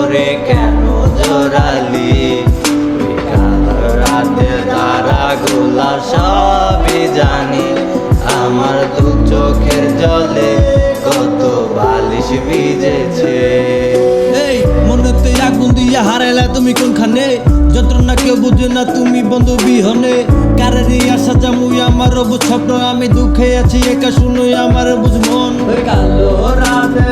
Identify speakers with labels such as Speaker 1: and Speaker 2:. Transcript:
Speaker 1: করে কেন জোরালি? ওই কালো রাতে তারাগুলা সবই জানি, আমার দু চোখের জলে কত বালিশ ভিজেছে।
Speaker 2: এই মনেতে আগুন দিয়া হারাইলা তুমি কোনখানে? যন্ত্রণা কেউ বুঝে না তুমি বন্ধু বিহনে। কারেরই আশা জামুই আমার অবুঝ স্বপ্ন, আমি দুঃখে আছি একা শুনুই আমার বুঝ মন।
Speaker 1: ওই কালো রাতে